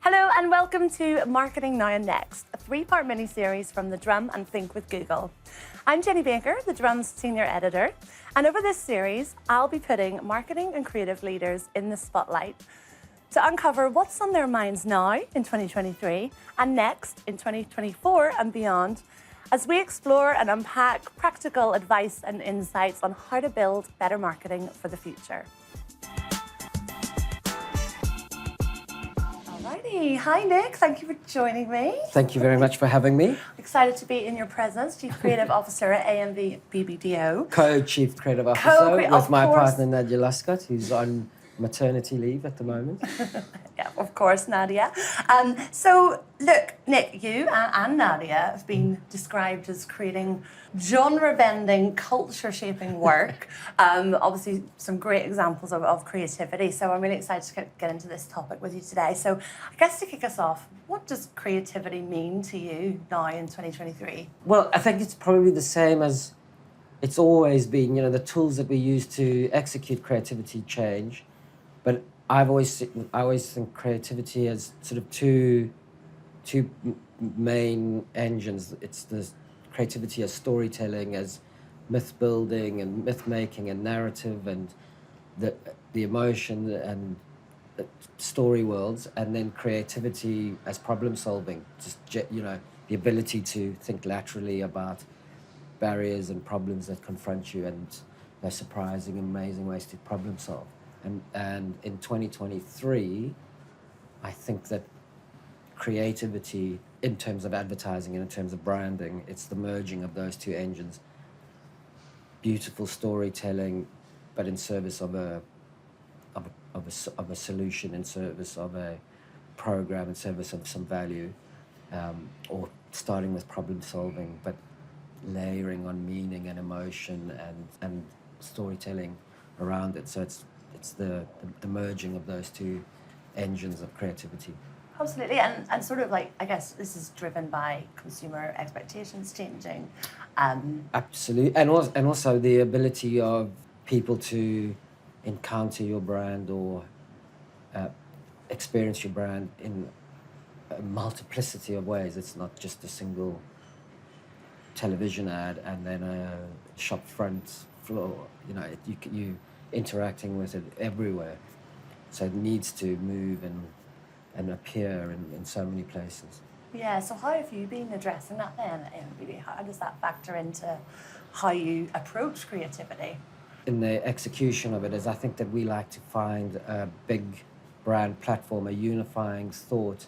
Hello and welcome to Marketing Now and Next, a three-part mini-series from The Drum and Think with Google. I'm Jenny Baker, The Drum's senior editor, and over this series, I'll be putting marketing and creative leaders in the spotlight to uncover what's on their minds now in 2023 and next in 2024 and beyond, as we explore and unpack practical advice and insights on how to build better marketing for the future. Alrighty, hi Nick, thank you for joining me. Thank you very much for having me. Excited to be in your presence, Chief Creative Officer at AMV BBDO. Co-Chief Creative Officer with my partner Nadia Luscott, who's on maternity leave at the moment. Yeah, of course, Nadia. So, look, Nick, you and Nadia have been described as creating genre-bending, culture-shaping work. Obviously, some great examples of creativity. So I'm really excited to get into this topic with you today. So I guess to kick us off, what does creativity mean to you now in 2023? Well, I think it's probably the same as it's always been. You know, the tools that we use to execute creativity change. But I always think creativity as sort of two main engines. It's the creativity as storytelling, as myth building and myth making and narrative and the emotion and the story worlds, and then creativity as problem solving. Just the ability to think laterally about barriers and problems that confront you, and they're surprising, amazing ways to problem solve. And in 2023, I think that creativity, in terms of advertising and in terms of branding, it's the merging of those two engines. Beautiful storytelling, but in service of a solution, in service of a program, in service of some value, or starting with problem solving, but layering on meaning and emotion and storytelling around it. So it's the merging of those two engines of creativity. Absolutely, and sort of like, I guess this is driven by consumer expectations changing. Absolutely, and also the ability of people to encounter your brand or experience your brand in a multiplicity of ways. It's not just a single television ad and then a shop front floor. You know, you interacting with it everywhere, so it needs to move and appear in so many places. Yeah, so how have you been addressing that then at AMV? How does that factor into how you approach creativity? In the execution of it, is I think that we like to find a big brand platform, a unifying thought,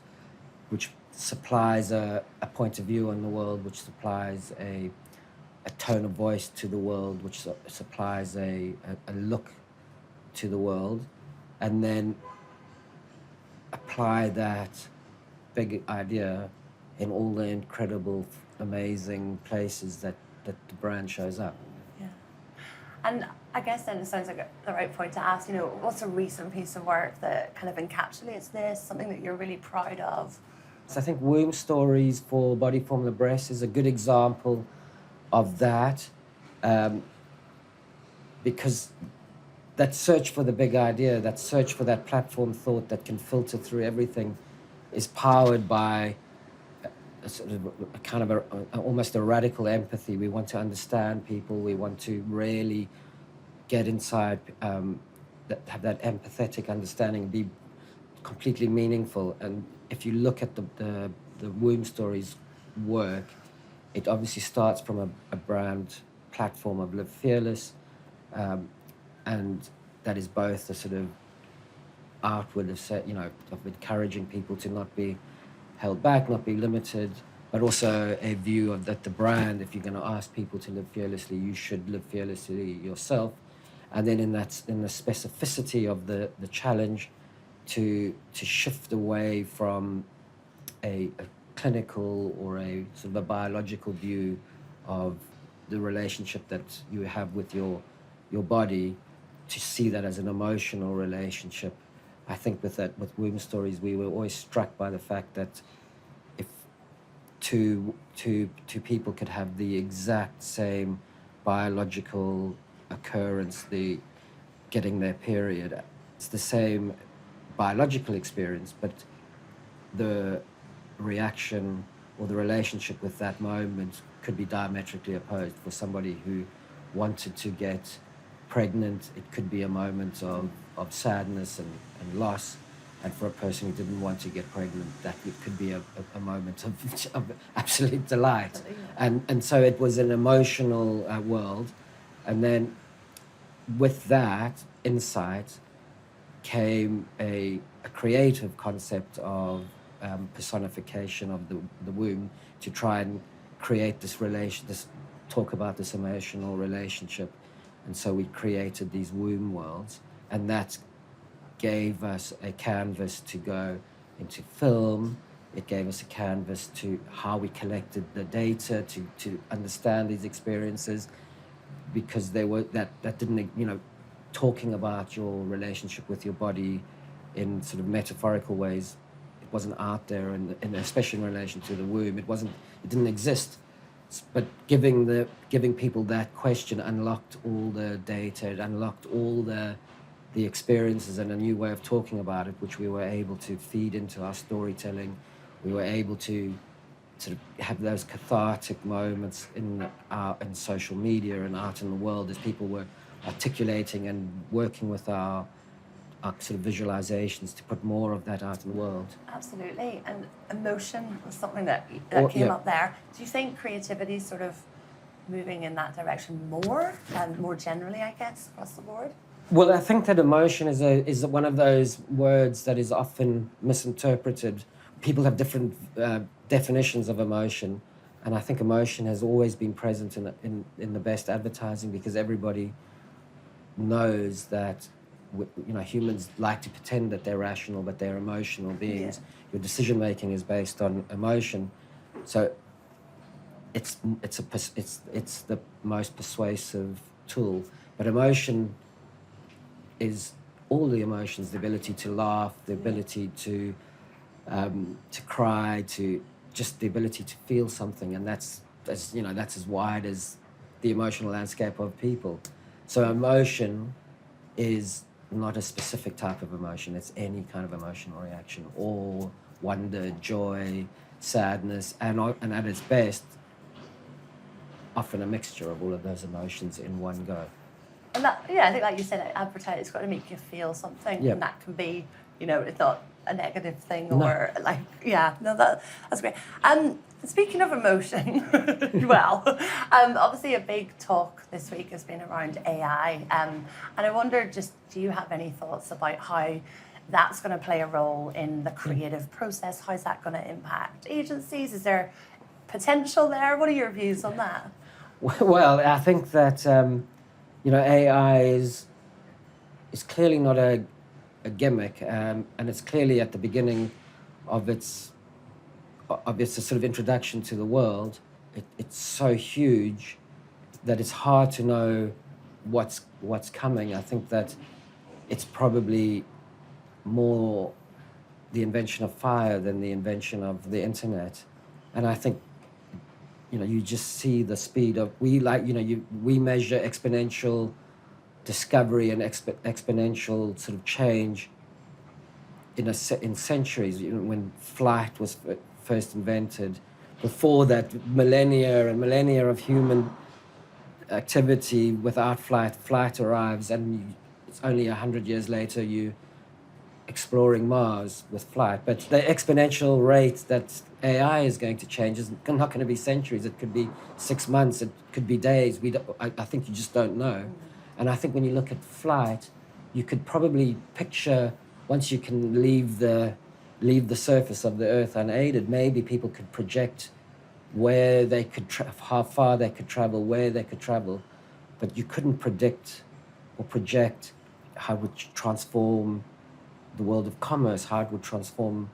which supplies a point of view on the world, which supplies a tone of voice to the world, which supplies a look to the world, and then apply that big idea in all the incredible, amazing places that the brand shows up. Yeah. And I guess then it sounds like the right point to ask, what's a recent piece of work that kind of encapsulates this, something that you're really proud of? So I think Womb Stories for Body Formula Breast is a good example of that, because that search for the big idea, that search for that platform thought that can filter through everything, is powered by a sort of a kind of almost a radical empathy. We want to understand people. We want to really get inside, have that empathetic understanding, be completely meaningful. And if you look at the Womb Stories work, it obviously starts from a brand platform of Live Fearless, and that is both a sort of outward of encouraging people to not be held back, not be limited, but also a view of that the brand, if you're going to ask people to live fearlessly, you should live fearlessly yourself. And then in the specificity of the challenge, to shift away from a clinical or a sort of a biological view of the relationship that you have with your body, to see that as an emotional relationship. I think with Womb Stories, we were always struck by the fact that if two people could have the exact same biological occurrence, the getting their period, it's the same biological experience, but the reaction or the relationship with that moment could be diametrically opposed. For somebody who wanted to get pregnant, it could be a moment of sadness and loss. And for a person who didn't want to get pregnant, that it could be a moment of absolute delight. And so it was an emotional world. And then with that insight came a creative concept of personification of the womb, to try and create this talk about this emotional relationship. And so we created these womb worlds, and that gave us a canvas to go into film. It gave us a canvas to how we collected the data to understand these experiences, because they were that didn't, talking about your relationship with your body in sort of metaphorical ways, it wasn't out there, and especially in relation to the womb, it didn't exist. But giving people that question unlocked all the data, it unlocked all the experiences and a new way of talking about it, which we were able to feed into our storytelling. We were able to sort of have those cathartic moments in social media and out in the world, as people were articulating and working with our sort of visualizations to put more of that out in the world. Absolutely. And emotion was something that came up there. Do you think creativity is sort of moving in that direction more, and more generally, I guess, across the board? Well, I think that emotion is one of those words that is often misinterpreted. People have different definitions of emotion, and I think emotion has always been present in the best advertising, because everybody knows that humans like to pretend that they're rational, but they're emotional beings. Yeah. Your decision making is based on emotion, so it's the most persuasive tool. But emotion is all the emotions: the ability to laugh, the ability to cry, to just the ability to feel something, and that's as wide as the emotional landscape of people. So emotion is not a specific type of emotion; it's any kind of emotional reaction, awe, wonder, joy, sadness, and at its best, often a mixture of all of those emotions in one go. And I think, like you said, advertising, it's got to make you feel something, and that can be, it's not a negative thing, or that's great. Speaking of emotion, obviously a big talk this week has been around AI, and I wonder, do you have any thoughts about how that's going to play a role in the creative process? How's that going to impact agencies? Is there potential there? What are your views on that? Well, I think that AI is clearly not a gimmick, and it's clearly at the beginning of its sort of introduction to the world. It's so huge that it's hard to know what's coming. I think that it's probably more the invention of fire than the invention of the internet, and I think you just see the speed of we measure exponential discovery and exponential sort of change in centuries. When flight was first invented, before that, millennia and millennia of human activity without flight arrives, and it's only 100 years later you exploring Mars with flight. But the exponential rate that AI is going to change is not going to be centuries. It could be 6 months. It could be days. I think you just don't know. And I think when you look at flight, you could probably picture, once you can leave the surface of the Earth unaided, maybe people could project where they could how far they could travel, where they could travel, but you couldn't predict or project how it would transform the world of commerce, how it would transform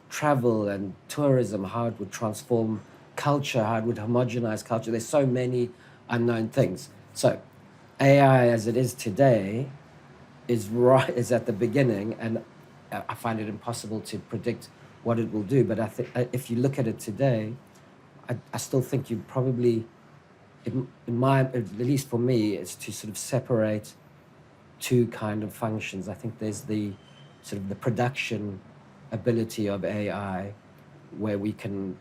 travel and tourism, how it would transform culture, how it would homogenize culture. There's so many unknown things. So AI as it is today is at the beginning, and I find it impossible to predict what it will do. But I think if you look at it today, I still think you probably, at least for me, it's to sort of separate two kind of functions. I think there's the sort of the production ability of AI, where we can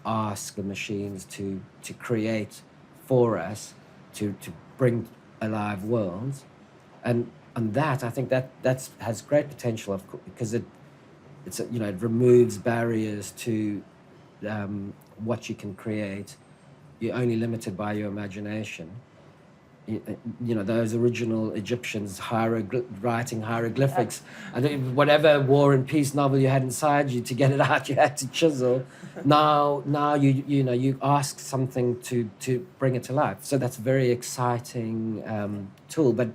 ask the machines to create for us, to bring alive worlds, and that I think that has great potential, because it removes barriers to what you can create. You're only limited by your imagination. Those original Egyptians writing hieroglyphics, and whatever War and Peace novel you had inside you, to get it out, you had to chisel. Now you ask something to bring it to life. So that's a very exciting tool, but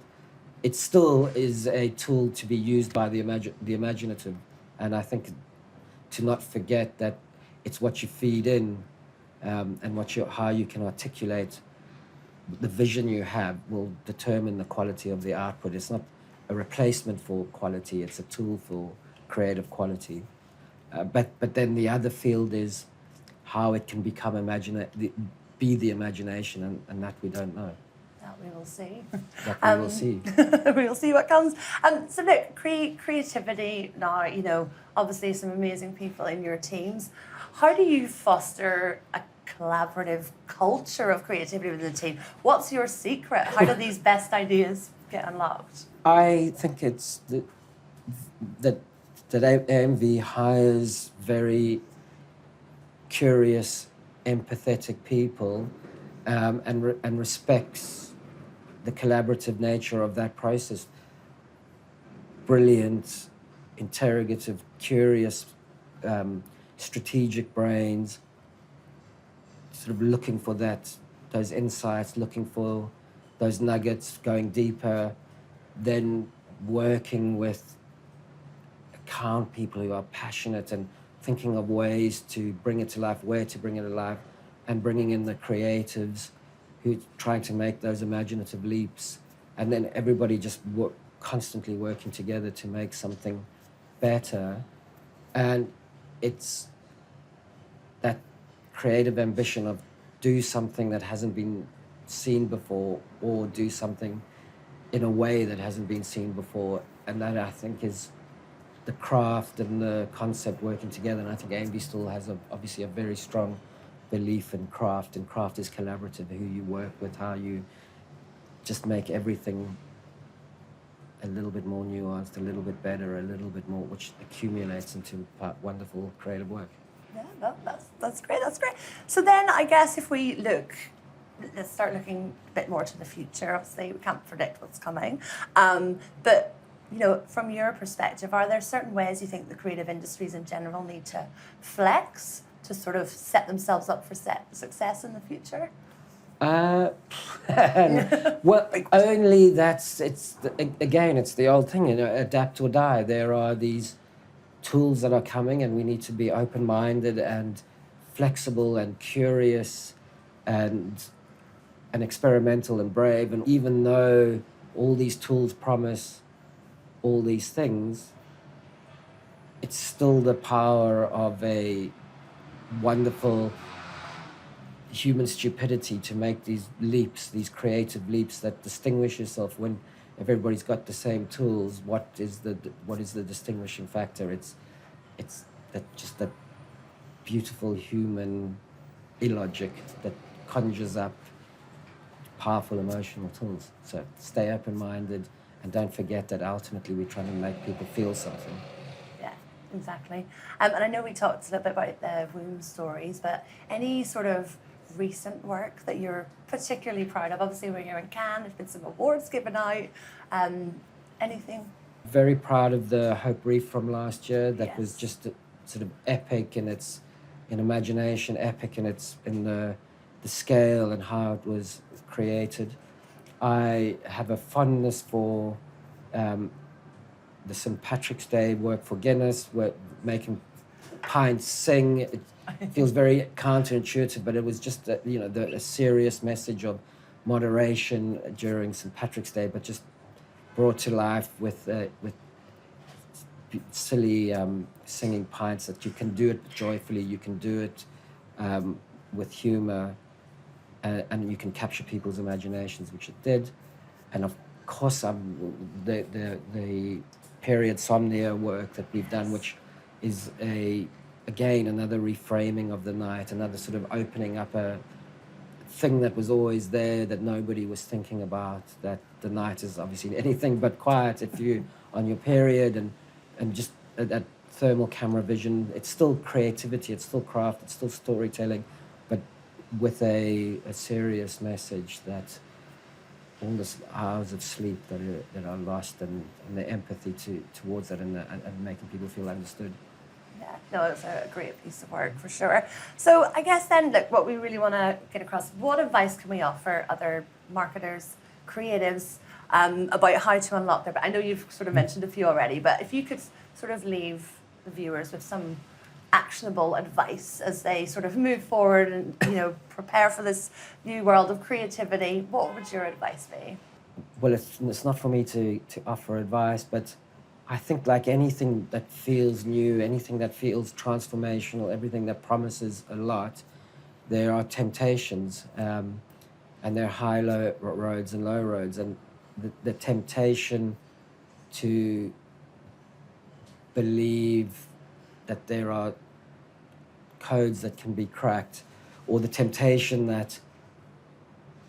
it still is a tool to be used by the imaginative. And I think to not forget that it's what you feed in, and how you can articulate the vision you have will determine the quality of the output. It's not a replacement for quality, it's a tool for creative quality. But then the other field is how it can become be the imagination, and that we don't know. That we will see. That we will see. We will see what comes. So look, creativity now, obviously some amazing people in your teams. How do you foster a collaborative culture of creativity within the team? What's your secret? How do these best ideas get unlocked? I think it's that AMV hires very curious, empathetic people, and respects the collaborative nature of that process. Brilliant, interrogative, curious, strategic brains, sort of looking for those insights, looking for those nuggets, going deeper, then working with account people who are passionate and thinking of ways to bring it to life, where to bring it alive, and bringing in the creatives who are trying to make those imaginative leaps, and then everybody just constantly working together to make something better. And it's that creative ambition of do something that hasn't been seen before, or do something in a way that hasn't been seen before. And that, I think, is the craft and the concept working together. And I think AMV still has obviously a very strong belief in craft, and craft is collaborative, who you work with, how you just make everything a little bit more nuanced, a little bit better, a little bit more, which accumulates into wonderful creative work. Yeah, that's great. So then I guess if we let's start looking a bit more to the future. Obviously, we can't predict what's coming. But, from your perspective, are there certain ways you think the creative industries in general need to flex to sort of set themselves up for success in the future? Well, only it's the old thing, adapt or die. There are these tools that are coming, and we need to be open-minded and flexible and curious and experimental and brave. And even though all these tools promise all these things, it's still the power of a wonderful human stupidity to make these leaps, these creative leaps that distinguish yourself. When if everybody's got the same tools, what is the distinguishing factor? It's that beautiful human illogic that conjures up powerful emotional tools. So stay open-minded, and don't forget that ultimately we're trying to make people feel something. Yeah, exactly. And I know we talked a little bit about the womb stories, but any sort of recent work that you're particularly proud of? Obviously, when you're in Cannes, there's been some awards given out. Anything? Very proud of the Hope Reef from last year. That was just sort of epic in its imagination, epic in the scale and how it was created. I have a fondness for the St. Patrick's Day work for Guinness, making pints sing. It feels very counterintuitive, but it was just a serious message of moderation during St. Patrick's Day, but just brought to life with silly singing pints, that you can do it joyfully, you can do it with humor, and you can capture people's imaginations, which it did. And of course, the period Somnia work that we've done, which is again, another reframing of the night, another sort of opening up a thing that was always there that nobody was thinking about, that the night is obviously anything but quiet if you're on your period, and just that thermal camera vision. It's still creativity, it's still craft, it's still storytelling, but with a serious message that all the hours of sleep that are lost, and the empathy towards it, and making people feel understood. Yeah, no, it's a great piece of work for sure. So I guess then, look, what we really want to get across, what advice can we offer other marketers, creatives, about how to unlock their, I know you've sort of mentioned a few already, but if you could sort of leave the viewers with some actionable advice as they sort of move forward and, you know, prepare for this new world of creativity, what would your advice be? Well, it's not for me to offer advice, but I think like anything that feels new, anything that feels transformational, everything that promises a lot, there are temptations, and there are high-low roads and low roads, and the temptation to believe that there are codes that can be cracked, or the temptation that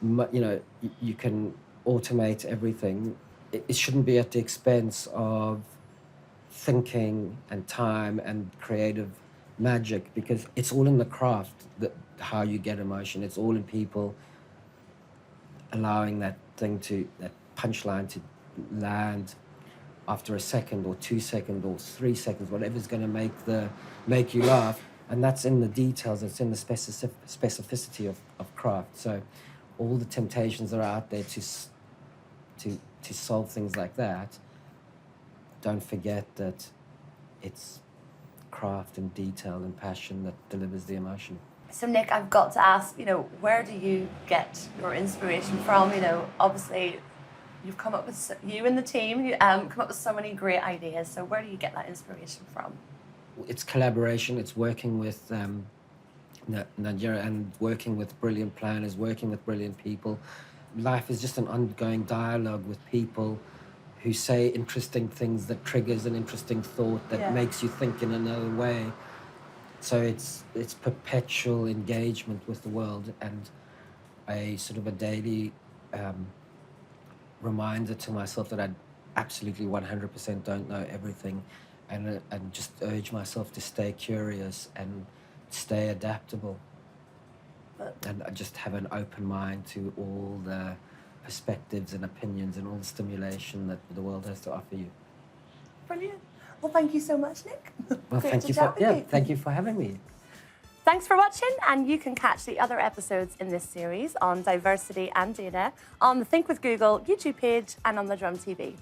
you can automate everything. It shouldn't be at the expense of thinking and time and creative magic, because it's all in the craft, how you get emotion. It's all in people allowing that punchline to land after a second or 2 seconds or 3 seconds, whatever's going to make you laugh. And that's in the details, it's in the specificity of craft. So all the temptations are out there to solve things like that. Don't forget that it's craft and detail and passion that delivers the emotion. So Nick, I've got to ask, you know, where do you get your inspiration from? You know, obviously you've come up with, you and the team, you come up with so many great ideas. So where do you get that inspiration from? It's collaboration. It's working with Nigeria, and working with brilliant planners, working with brilliant people. Life is just an ongoing dialogue with people who say interesting things that triggers an interesting thought that makes you think in another way. So it's perpetual engagement with the world, and a sort of a daily reminder to myself that I absolutely 100% don't know everything, and just urge myself to stay curious and stay adaptable, and I just have an open mind to all the perspectives and opinions and all the stimulation that the world has to offer you. Brilliant. Well, thank you so much, Nick. Well, thank you for having me. Thanks for watching, and you can catch the other episodes in this series on diversity and data on the Think with Google YouTube page and on the Drum TV.